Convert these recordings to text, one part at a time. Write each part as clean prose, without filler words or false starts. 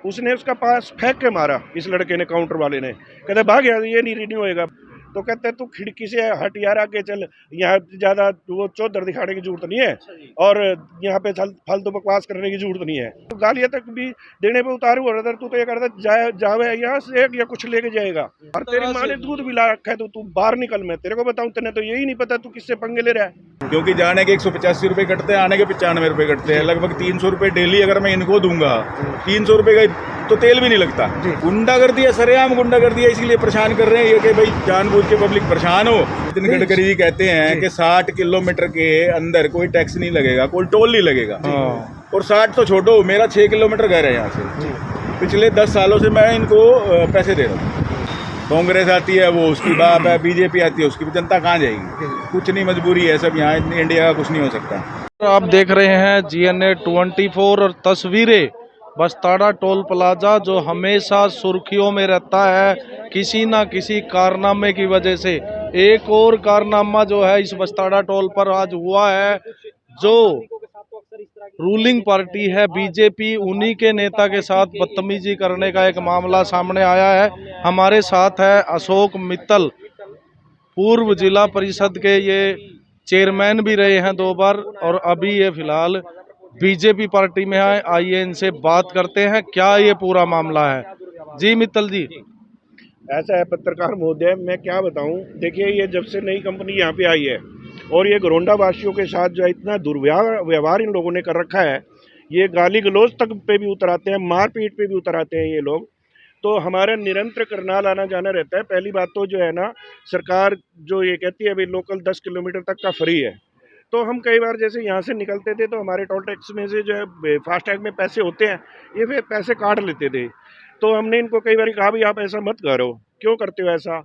उसने उसका पास फेंक के मारा, इस लड़के ने, काउंटर वाले ने। कहते भाग यार, ये नहीं रिन्यू होएगा। तो कहते तू खिड़की से हट यार, आगे चल, यहाँ ज्यादा वो चौधर दिखाने की जरूरत नहीं है और यहाँ पे फालतू बकवास करने की जरूरत नहीं है। तो गालियां तक भी देने पे उतारू हो रहा था। तू तो ये करता जावे यहाँ से या कुछ लेके जाएगा, और तेरी माँ ने दूध भी ला रखा है, तो तू बाहर निकल। मैं तेरे को बताऊं, तेने तो यही नहीं पता तू किससे पंगे ले रहा है। क्योंकि जाने के 185 रुपए कटते हैं, आने के 95 रुपए कटते हैं, लगभग 300 रुपए डेली अगर मैं इनको दूंगा, 300 रुपए का तो तेल भी नहीं लगता। गुंडागर्दी है, सरेआम गुंडागर्दी है, इसीलिए परेशान कर रहे हैं ये कि भाई जानबूझ के पब्लिक परेशान हो। नितिन गडकरी जी कहते हैं कि 60 किलोमीटर के अंदर कोई टैक्स नहीं लगेगा, कोई टोल नहीं लगेगा। और 60 तो छोड़ो, मेरा 6 किलोमीटर घर है यहाँ से, पिछले 10 सालों से मैं इनको पैसे दे रहा हूँ। कांग्रेस आती है वो उसकी बात है, बीजेपी आती है उसकी, जनता कहाँ जाएगी? कुछ नहीं, मजबूरी है सब, यहाँ इंडिया का कुछ नहीं हो सकता। आप देख रहे हैं GNA 24 और तस्वीरें बस्ताड़ा टोल प्लाजा, जो हमेशा सुर्खियों में रहता है किसी ना किसी कारनामे की वजह से। एक और कारनामा जो है इस बस्ताड़ा टोल पर आज हुआ है, जो रूलिंग पार्टी है बीजेपी, उन्हीं के नेता के साथ बदतमीजी करने का एक मामला सामने आया है। हमारे साथ है अशोक मित्तल, पूर्व जिला परिषद के ये चेयरमैन भी रहे हैं 2 बार, और अभी ये फिलहाल बीजेपी पार्टी में है। आइए इनसे बात करते हैं, क्या ये पूरा मामला है। जी मित्तल जी। ऐसा है पत्रकार महोदय, मैं क्या बताऊं। देखिए, ये जब से नई कंपनी यहाँ पे आई है और ये घरोंडा वासियों के साथ जो है इतना दुर्व्यवहार इन लोगों ने कर रखा है, ये गाली गलौज तक पे भी उतर आते हैं, मारपीट पे भी उतर आते हैं ये लोग। तो हमारा निरंतर करनाल आना जाना रहता है। पहली बात तो जो है ना, सरकार जो ये कहती है भाई लोकल 10 किलोमीटर तक का फ्री है, तो हम कई बार जैसे यहाँ से निकलते थे तो हमारे टोल टैक्स में से जो है फास्टैग में पैसे होते हैं, ये फिर पैसे काट लेते थे। तो हमने इनको कई बार कहा भाई आप ऐसा मत करो, क्यों करते हो ऐसा।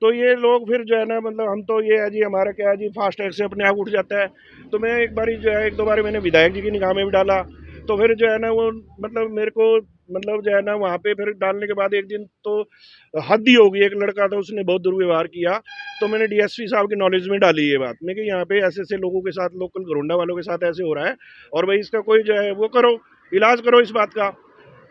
तो ये लोग फिर जो है ना, मतलब हम तो ये है जी, हमारा क्या है जी, फास्टैग से अपने आप उठ जाता है। तो मैं एक बार जो है 1-2 बार मैंने विधायक जी की निगाह में भी डाला, तो फिर जो है ना वो मतलब मेरे को मतलब जो है ना वहाँ पे फिर डालने के बाद एक दिन तो हद ही हो गई। एक लड़का था, उसने बहुत दुर्व्यवहार किया, तो मैंने DSP साहब की नॉलेज में डाली ये बात। मैं कि यहाँ पे ऐसे ऐसे लोगों के साथ, लोकल घरोंडा वालों के साथ ऐसे हो रहा है, और भाई इसका कोई जो है वो करो, इलाज करो इस बात का,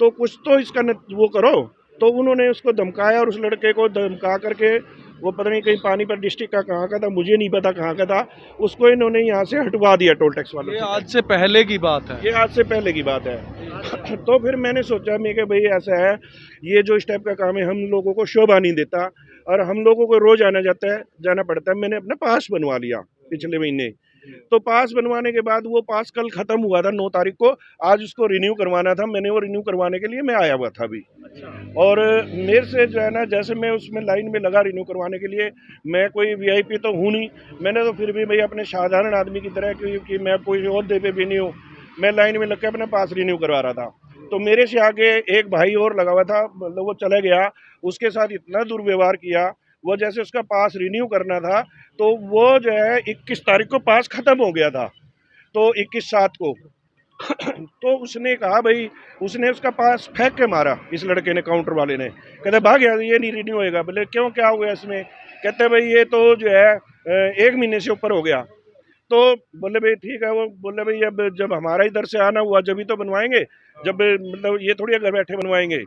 तो कुछ तो इसका वो करो। तो उन्होंने उसको धमकाया, और उस लड़के को धमका करके, वो पता नहीं कहीं पानीपत डिस्ट्रिक्ट का कहाँ का था, मुझे नहीं पता कहाँ का था, उसको इन्होंने यहाँ से हटवा दिया टोल टैक्स वालों। ये आज से पहले की बात है, ये आज से पहले की बात है। तो फिर मैंने सोचा मैं कि भाई ऐसा है, ये जो इस टाइप का काम है हम लोगों को शोभा नहीं देता, और हम लोगों को रोज जाना पड़ता है। मैंने अपना पास बनवा लिया पिछले महीने। तो पास बनवाने के बाद वो पास कल खत्म हुआ था 9 तारीख को, आज उसको रिन्यू करवाना था। मैंने वो रिन्यू करवाने के लिए मैं आया हुआ था अभी। और मेरे से जो है ना, जैसे मैं उसमें लाइन में लगा रिन्यू करवाने के लिए, मैं कोई VIP तो हूँ नहीं, मैंने तो फिर भी भाई अपने साधारण आदमी की तरह, क्योंकि मैं कोई ओहदे पे भी नहीं हूँ, मैं लाइन में लग के अपना पास रिन्यू करवा रहा था। तो मेरे से आगे एक भाई और लगा हुआ था, मतलब वो चला गया, उसके साथ इतना दुर्व्यवहार किया। वो जैसे उसका पास रिन्यू करना था, तो वो जो है 21 तारीख को पास खत्म हो गया था, तो 21/7 को तो उसने कहा भाई, उसने उसका पास फेंक के मारा, इस लड़के ने, काउंटर वाले ने। कहते भाग यार, ये नहीं रिन्यू होएगा। बोले क्यों, क्या हो गया इसमें? कहते भाई ये तो जो है 1 महीने से ऊपर हो गया। तो बोले भाई ठीक है। वो बोले भाई अब जब हमारा इधर से आना हुआ जब ही तो बनवाएंगे, जब मतलब ये थोड़ी घर बैठे बनवाएंगे।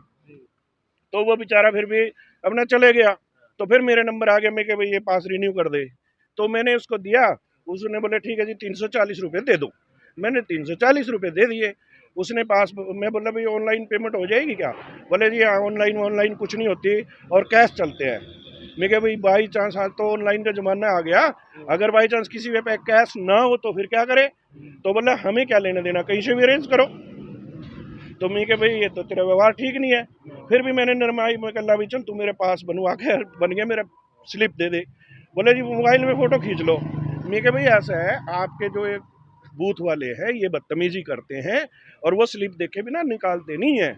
तो वो बेचारा फिर भी अपना चले गया। तो फिर मेरे नंबर आ गया, मैं कि भाई ये पास रिन्यू कर दे। तो मैंने उसको दिया, उसने बोले ठीक है जी 340 रुपये दे दो। मैंने 340 रुपये दे दिए। उसने पास, मैं बोला भाई ऑनलाइन पेमेंट हो जाएगी क्या? बोले जी हाँ, ऑनलाइन कुछ नहीं होती और कैश चलते हैं। मैं क्या भाई, बाई चांस आज तो ऑनलाइन का ज़माना आ गया, अगर बाई चांस किसी पे कैश ना हो तो फिर क्या करे? तो बोला हमें क्या लेना देना, कहीं से भी अरेंज करो। तो मैं क्या भाई ये तो तेरा व्यवहार ठीक नहीं है। फिर भी मैंने नरमाई में कहा भाई चल तू मेरे पास बनवा के बन गया, मेरा स्लिप दे दे। बोले जी मोबाइल में फ़ोटो खींच लो। मैं क्या भाई ऐसा है, आपके जो एक बूथ वाले हैं ये बदतमीजी करते हैं, और वो स्लिप देखे बिना निकालते नहीं है।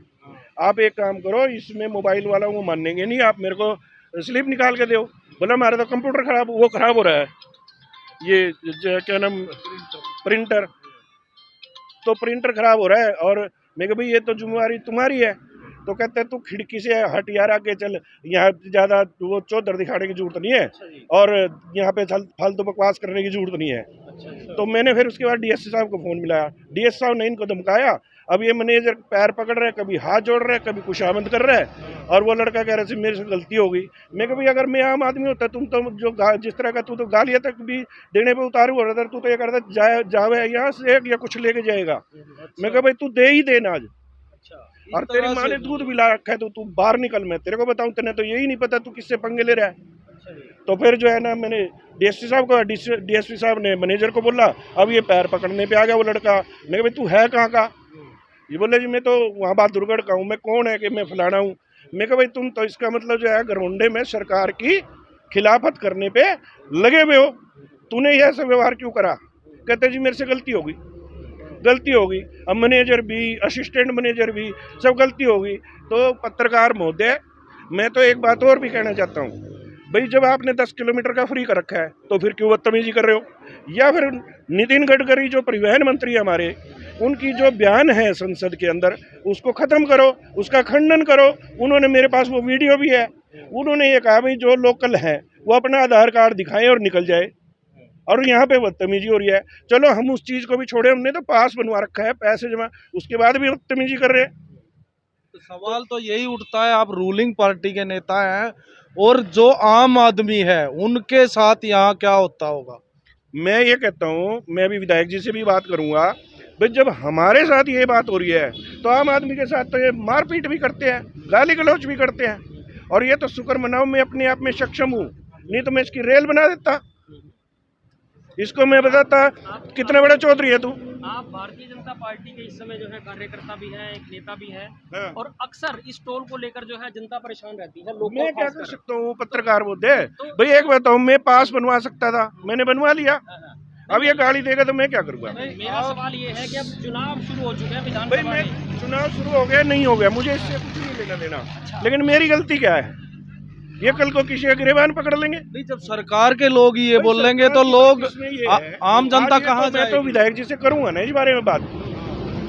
आप एक काम करो, इसमें मोबाइल वाला वो मानेंगे नहीं, आप मेरे को स्लिप निकाल के दो। बोला हमारा तो कंप्यूटर खराब हो रहा है, ये क्या नाम, प्रिंटर। तो प्रिंटर खराब हो रहा है, और मैं भाई ये तो जिम्मेवारी तुम्हारी है। तो कहते हैं तू खिड़की से हट यार, आगे चल, यहाँ ज़्यादा वो चौधर दिखाने की जरूरत नहीं है, और यहाँ पे फालतू बकवास करने की जरूरत नहीं है। तो मैंने फिर उसके बाद DSC साहब को फ़ोन मिलाया, DS साहब ने इनको धमकाया, अब ये मैनेजर पैर पकड़ रहा है, कभी हाथ जोड़ रहा है, कभी खुशामद कर रहा है, और वो लड़का कह रहा है मेरे से गलती हो गई। मैं कभी अगर मैं आम आदमी होता, तुम तो जो जिस तरह का तू तो गालियाँ तक भी देने पे उतारू हो रहा था, तू तो ये करता जावे यहाँ से या कुछ लेके जाएगा। मैं कहा भाई तू दे ही देना आज, और तेरी माँ ने दूध भी ला रखा है, तो तू बाहर निकल, मैं तेरे को बताऊं, तेने तो यही नहीं पता तू किससे पंगे ले रहा है। तो फिर जो है ना, मैंने डीएसपी साहब को, डीएसपी साहब ने मैनेजर को बोला, अब ये पैर पकड़ने पे आ गया वो लड़का। मैं भाई तू है कहाँ का? ये बोले जी मैं तो वहाँ बहादुरगढ़ का हूँ। मैं कौन है कि मैं फलाना हूँ? मैं कहा भाई तुम तो इसका मतलब जो है घरोंडे में सरकार की खिलाफत करने पे लगे हुए हो, तूने ये ऐसा व्यवहार क्यों करा? कहते जी मेरे से गलती हो गई। अब मैनेजर भी, असिस्टेंट मैनेजर भी, सब गलती हो गई। तो पत्रकार महोदय, मैं तो एक बात और भी कहना चाहता हूँ भाई, जब आपने 10 किलोमीटर का फ्री कर रखा है तो फिर क्यों बदतमीजी कर रहे हो? या फिर नितिन गडकरी जो परिवहन मंत्री हमारे, उनकी जो बयान है संसद के अंदर, उसको ख़त्म करो, उसका खंडन करो। उन्होंने, मेरे पास वो वीडियो भी है, उन्होंने ये कहा भाई जो लोकल है वो अपना आधार कार्ड दिखाएं और निकल जाए, और यहाँ पे बदतमीजी हो रही है। चलो हम उस चीज़ को भी छोड़े, हमने तो पास बनवा रखा है, पैसे जमा, उसके बाद भी बदतमीजी कर रहे हैं। तो सवाल तो यही उठता है, आप रूलिंग पार्टी के नेता हैं और जो आम आदमी है उनके साथ यहाँ क्या होता होगा? मैं ये कहता हूँ, मैं अभी विधायक जी से भी बात करूँगा भाई, जब हमारे साथ ये बात हो रही है तो आम आदमी के साथ तो ये मारपीट भी करते हैं, गाली गलौच भी करते हैं। और ये तो शुक्र मनाओ मैं अपने आप में सक्षम हूँ, नहीं तो मैं इसकी रेल बना देता। इसको मैं बताता कितना बड़ा चौधरी है तू। आप भारतीय जनता पार्टी के इस समय जो है कार्यकर्ता भी हैं, एक नेता भी हैं, हाँ। और अक्सर इस टोल को लेकर जो है जनता परेशान रहती है, लोग मैं क्या कर सकता हूँ? पत्रकार बोलते भाई, एक बताऊँ, मैं पास बनवा सकता था, मैंने बनवा लिया। अब ये गाली देगा तो मैं क्या करूँगा? मेरा सवाल ये है कि अब चुनाव शुरू हो चुके हैं भाई, विधानसभा मैं में। चुनाव शुरू हो गया नहीं हो गया, मुझे इससे कुछ नहीं लेना देना, लेकिन मेरी गलती क्या है? ये कल को किसी का गिरबान पकड़ लेंगे। नहीं, जब सरकार के लोग ही ये बोलेंगे तो लोग आम जनता कहाँ जाएगी? मैं तो विधायक जी से करूंगा ना इस बारे में बात,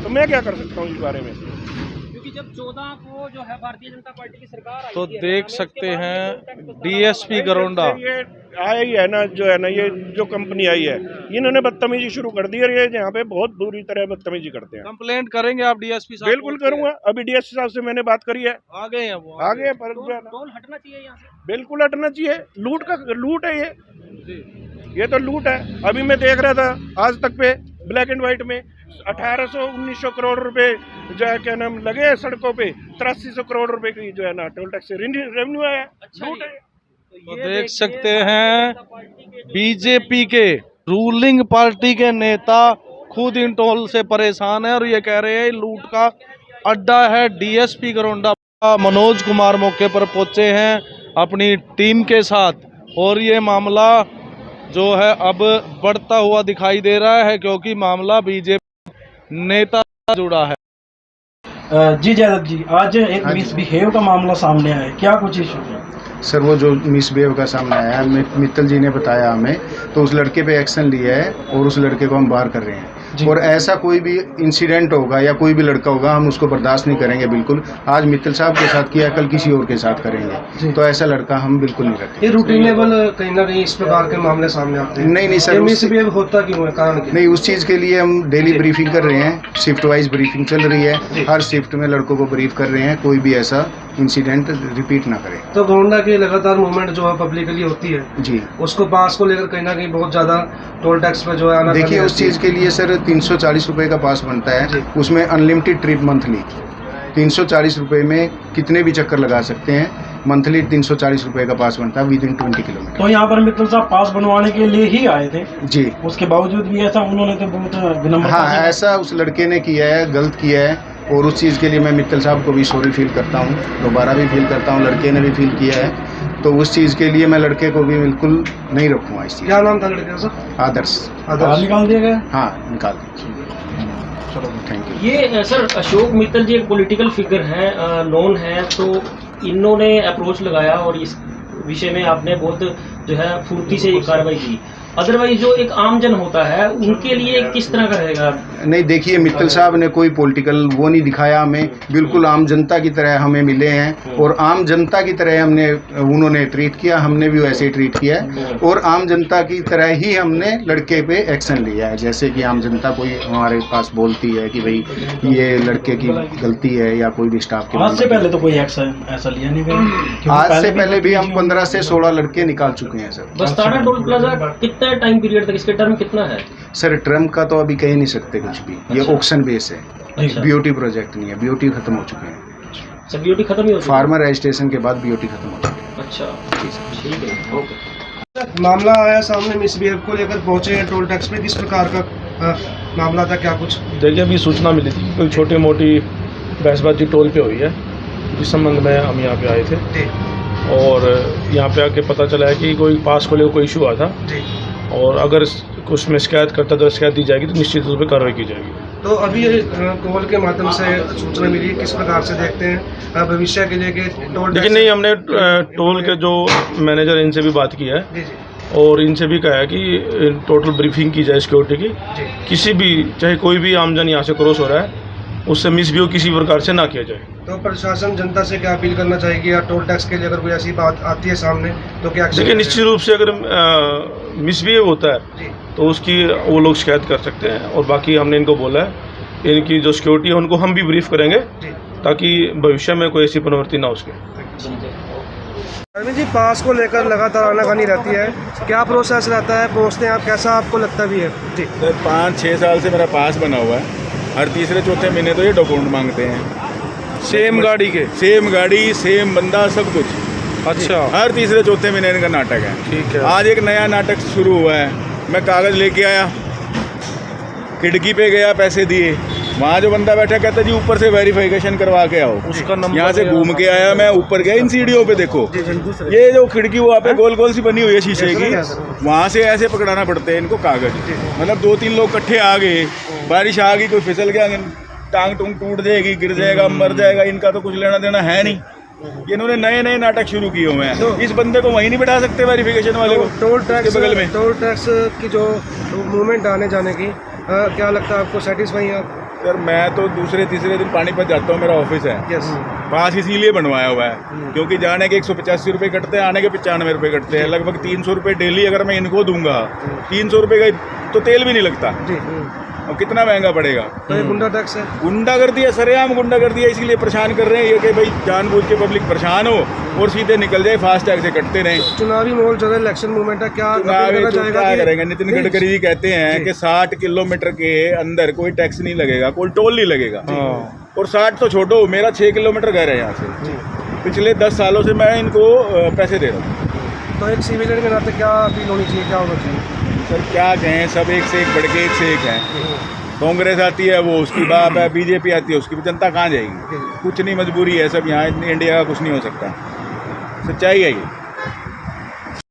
तो मैं क्या कर सकता हूँ इस बारे में? क्योंकि जब 14 को जो है भारतीय जनता पार्टी की सरकार आई तो थी, देख सकते हैं डीएसपी गरोंडा, ये आया ही है ना, जो है ना, ये जो कंपनी आई है, इन्होंने बदतमीजी शुरू कर दी, और ये यहाँ पे बहुत बुरी तरह बदतमीजी करते हैं। कंप्लेंट करेंगे आप डीएसपी साहब? बिल्कुल करूंगा, अभी डीएसपी साहब से मैंने बात करी है, आ गए हैं वो? आगे पर टोल हटना चाहिए यहाँ से। बिल्कुल हटना चाहिए। लूट है ये तो लूट है। अभी मैं देख रहा था आज तक पे ब्लैक एंड व्हाइट में 1800-1900 करोड़ रुपए जो है क्या नाम लगे हैं सड़कों पे, 8300 करोड़ रुपए की जो है ना टोल टैक्स से रेवेन्यू आया। लूट है। तो देख सकते हैं बीजेपी के रूलिंग पार्टी के नेता खुद इन टोल से परेशान है और ये कह रहे हैं लूट का अड्डा है। डीएसपी गरोंडा मनोज कुमार मौके पर पहुंचे हैं अपनी टीम के साथ और ये मामला जो है अब बढ़ता हुआ दिखाई दे रहा है क्योंकि मामला बीजेपी नेता जुड़ा है। जी जयदत्त जी, आज एक मिसबिहेव का मामला सामने आया है, क्या कुछ इशू है? सर वो जो मिसबिहेव का सामने आया है, मित्तल जी ने बताया हमें, तो उस लड़के पे एक्शन लिया है और उस लड़के को हम बाहर कर रहे हैं। और ऐसा कोई भी इंसिडेंट होगा या कोई भी लड़का होगा हम उसको बर्दाश्त नहीं करेंगे बिल्कुल। आज मित्तल साहब के साथ किया, कल किसी और के साथ करेंगे, तो ऐसा लड़का हम बिल्कुल नहीं रखेंगे। ये रूटीन लेवल कहीं ना कहीं इस प्रकार के मामले सामने आते हैं। नहीं सर, मिसबिहेव होता क्यों है, कारण क्या? नहीं, उस चीज़ के लिए हम डेली ब्रीफिंग कर रहे हैं, शिफ्ट वाइज ब्रीफिंग चल रही है, हर शिफ्ट में लड़कों को ब्रीफ कर रहे हैं, कोई भी ऐसा इंसिडेंट रिपीट ना करें। तो गरोंडा की लगातार मूवमेंट जो है पब्लिकली होती है जी, उसको पास को लेकर कहीं ना कहीं बहुत ज्यादा टोल टैक्स पे जो है आना। देखिए उस चीज़ के लिए सर 340 रुपये का पास बनता है, उसमें अनलिमिटेड ट्रिप मंथली 340 रुपये में कितने भी चक्कर लगा सकते हैं। मंथली 340 रुपये का पास बनता है विदिन 20 किलोमीटर। तो यहाँ पर मित्तल साहब पास बनवाने के लिए ही आए थे जी, उसके बावजूद भी ऐसा उन्होंने तो बहुत विनम्रता हाँ से- ऐसा उस लड़के ने किया है, गलत किया है और उस चीज़ के लिए मैं मित्तल साहब को भी सॉरी फील करता हूँ, दोबारा भी फील करता हूँ, लड़के ने भी फील किया है, तो उस चीज़ के लिए मैं लड़के को भी बिल्कुल नहीं रखूँगा इस चीज़। क्या नाम था लड़के का सर? आदर्श। निकाल दिया गया? हाँ निकाल दीजिए। चलो थैंक यू। ये सर अशोक मित्तल जी एक पॉलिटिकल फिगर है, नोन है, तो इन्होंने अप्रोच लगाया और इस विषय में आपने बहुत जो है फुर्ती से कार्रवाई की। अदरवाइज जो एक आम जन होता है उनके लिए किस तरह का रहेगा? नहीं देखिए, मित्तल साहब ने कोई पॉलिटिकल वो नहीं दिखाया हमें, बिल्कुल आम जनता की तरह हमें मिले हैं और आम जनता की तरह उन्होंने ट्रीट किया, हमने भी वैसे ही ट्रीट किया है और आम जनता की तरह ही हमने लड़के पे एक्शन लिया है। जैसे कि आम जनता कोई हमारे पास बोलती है कि भाई ये लड़के की गलती है या कोई भी स्टाफ की। आज से पहले तो कोई एक्शन ऐसा लिया नहीं गया? आज से पहले भी हम 15 से 16 लड़के निकाल चुके हैं सर। बस्ताड़ा टोल प्लाजा कितना टाइम पीरियड तक, इसके टर्म कितना है? सर ट्रम्प का तो अभी कह ही नहीं सकते कुछ भी, ये ऑक्शन बेस है, अच्छा। बीओटी प्रोजेक्ट नहीं है, बीओटी खत्म हो चुके हैं। सब ड्यूटी खत्म ही हो चुकी है? फार्मर रजिस्ट्रेशन के बाद बीओटी खत्म हो चुके हैं। अच्छा ठीक है, ओके। मामला आया सामने मिसबिहेव को लेकर पहुंचे हैं टोल टैक्स पे, किस प्रकार का मामला था, क्या कुछ? देखिए अभी सूचना मिली थी, कोई छोटी मोटी बहसबाजी टोल पे हुई है, इस संबंध में हम यहाँ पे आए थे जी और यहाँ पे आके पता चला है कि कोई पास को लेकर कोई इशू हुआ था जी। और अगर उसमें शिकायत करता तो शिकायत दी जाएगी, तो निश्चित रूप से कार्रवाई की जाएगी। तो अभी कॉल के माध्यम से सूचना मिली, किस प्रकार से देखते हैं भविष्य के लिए कि टोल लेकिन नहीं, हमने टोल के जो मैनेजर इनसे भी बात की है जी जी और इनसे भी कहा है कि टोटल ब्रीफिंग की जाए सिक्योरिटी की, जी। किसी भी चाहे कोई भी आमजन यहाँ से क्रॉस हो रहा है उससे मिसबिहेव किसी प्रकार से ना किया जाए। तो प्रशासन जनता से क्या अपील करना चाहेगी, या टोल टैक्स के लिए अगर कोई ऐसी बात आती है सामने तो क्या action देखिए लेते निश्चित रूप से अगर मिसबिहेव होता है जी तो उसकी वो लोग शिकायत कर सकते हैं और बाकी हमने इनको बोला है इनकी जो सिक्योरिटी है उनको हम भी ब्रीफ करेंगे जी? ताकि भविष्य में कोई ऐसी प्रवृत्ति ना हो सके। अरविंद जी, पास को लेकर लगातार आनाकानी रहती है, क्या प्रोसेस रहता है, पहुँचते हैं आप, कैसा आपको लगता भी है? जी। सर 5-6 साल से मेरा पास बना हुआ है, हर तीसरे चौथे महीने तो ये डॉक्यूमेंट मांगते हैं। सेम गाड़ी के, सेम गाड़ी, सेम बंदा, सब कुछ। अच्छा हर तीसरे चौथे महीने इनका नाटक है। ठीक है। आज एक नया नाटक शुरू हुआ है, मैं कागज़ लेके आया, खिड़की पे गया, पैसे दिए, वहाँ जो बंदा बैठा कहता जी ऊपर से वेरिफिकेशन करवा के आओ। उसका नंबर यहाँ से घूम के आया मैं, ऊपर गया, इन सीढ़ियों पे देखो, ये जो खिड़की वहाँ पे गोल गोल सी बनी हुई है शीशे की, वहाँ से ऐसे पकड़ाना पड़ते हैं इनको कागज। मतलब 2-3 लोग इकट्ठे आ गए, बारिश आ गई, कोई फिसल गया, टांग टूंग टूट जाएगी, गिर जाएगा, मर जाएगा, इनका तो कुछ लेना देना है नहीं। इन्होंने नए नए नाटक शुरू किए हुए हैं। इस बंदे को वहीं नहीं बैठा सकते वेरिफिकेशन वाले को टोल टैक्स बगल में। टोल टैक्स की जो मूवमेंट आने जाने की क्या लगता है आपको, सेटिस्फाई आप? सर मैं तो दूसरे तीसरे दिन पानीपत जाता हूँ, मेरा ऑफिस है यस। पास इसीलिए बनवाया हुआ है क्योंकि जाने के 185 रुपये कटते हैं, आने के 95 रुपये कटते हैं, लगभग 300 रुपये डेली अगर मैं इनको दूंगा, 300 रुपये का तो तेल भी नहीं लगता, जी। अब कितना महंगा पड़ेगा। तो ये गुंडा टैक्स है, गुंडागर्दी है, सरेआम गुंडागर्दी है, इसीलिए परेशान कर रहे हैं ये कि भाई जानबूझ के पब्लिक परेशान हो और सीधे निकल जाए, फास्ट टैग से कटते रहें। चुनावी माहौल चल रहा है, इलेक्शन मूवमेंट है, क्या चुनाव अपील करना तो चाहेगा क्या कि- करेंगे? नितिन गडकरी जी कहते हैं कि 60 किलोमीटर के अंदर कोई टैक्स नहीं लगेगा, कोई टोल नहीं लगेगा। और 60 तो छोड़ो, मेरा 6 किलोमीटर घर है यहाँ से, पिछले 10 सालों से मैं इनको पैसे दे रहा हूँ। तो एक सिविलियन के नाते क्या अपील होनी चाहिए, क्या होना चाहिए? सर क्या कहें, सब एक से एक बढ़ के एक से एक हैं। कांग्रेस आती है वो उसकी बाप है, बीजेपी आती है उसकी, जनता कहाँ जाएगी? कुछ नहीं, मजबूरी है सब यहाँ, इंडिया का कुछ नहीं हो सकता, सच्चाई है ये।